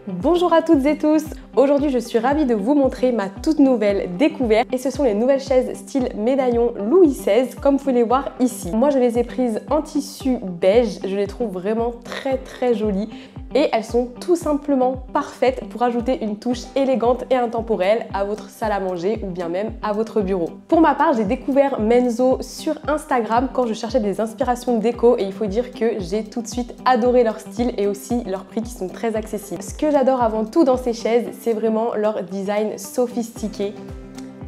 Bonjour à toutes et tous. Aujourd'hui je suis ravie de vous montrer ma toute nouvelle découverte et ce sont les nouvelles chaises style médaillon Louis XVI comme vous pouvez les voir ici. Moi je les ai prises en tissu beige, je les trouve vraiment très jolies et elles sont tout simplement parfaites pour ajouter une touche élégante et intemporelle à votre salle à manger ou bien même à votre bureau. Pour ma part, j'ai découvert Menzo sur Instagram quand je cherchais des inspirations déco et il faut dire que j'ai tout de suite adoré leur style et aussi leurs prix qui sont très accessibles. Ce que j'adore avant tout dans ces chaises, c'est vraiment leur design sophistiqué.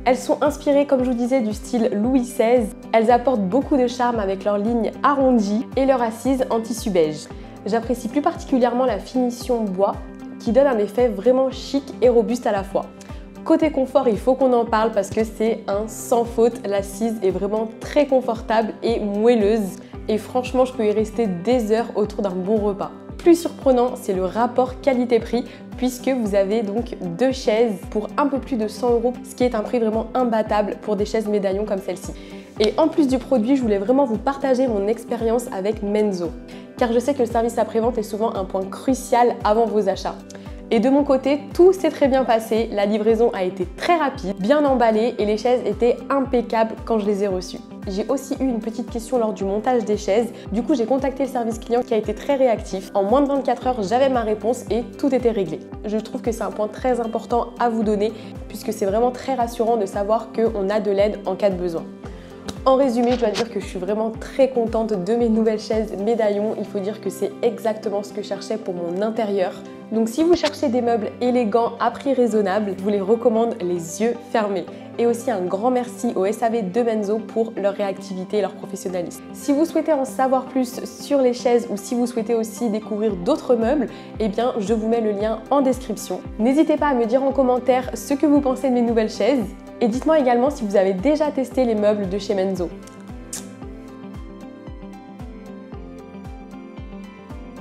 Elles sont inspirées, comme je vous disais, du style Louis XVI. Elles apportent beaucoup de charme avec leur ligne arrondie et leur assise en tissu beige. J'apprécie plus particulièrement la finition bois qui donne un effet vraiment chic et robuste à la fois. Côté confort, il faut qu'on en parle parce que c'est un sans faute. L'assise est vraiment très confortable et moelleuse et franchement, je peux y rester des heures autour d'un bon repas. Plus surprenant, c'est le rapport qualité-prix puisque vous avez donc deux chaises pour un peu plus de 100 €, ce qui est un prix vraiment imbattable pour des chaises médaillons comme celle-ci. Et en plus du produit, je voulais vraiment vous partager mon expérience avec Menzo, car je sais que le service après-vente est souvent un point crucial avant vos achats. Et de mon côté, tout s'est très bien passé, la livraison a été très rapide, bien emballée et les chaises étaient impeccables quand je les ai reçues. J'ai aussi eu une petite question lors du montage des chaises, du coup j'ai contacté le service client qui a été très réactif. En moins de 24 heures, j'avais ma réponse et tout était réglé. Je trouve que c'est un point très important à vous donner puisque c'est vraiment très rassurant de savoir qu'on a de l'aide en cas de besoin. En résumé, je dois dire que je suis vraiment très contente de mes nouvelles chaises médaillons. Il faut dire que c'est exactement ce que je cherchais pour mon intérieur. Donc si vous cherchez des meubles élégants à prix raisonnable, je vous les recommande les yeux fermés. Et aussi un grand merci au SAV de Menzo pour leur réactivité et leur professionnalisme. Si vous souhaitez en savoir plus sur les chaises ou si vous souhaitez aussi découvrir d'autres meubles, eh bien je vous mets le lien en description. N'hésitez pas à me dire en commentaire ce que vous pensez de mes nouvelles chaises. Et dites-moi également si vous avez déjà testé les meubles de chez Menzo.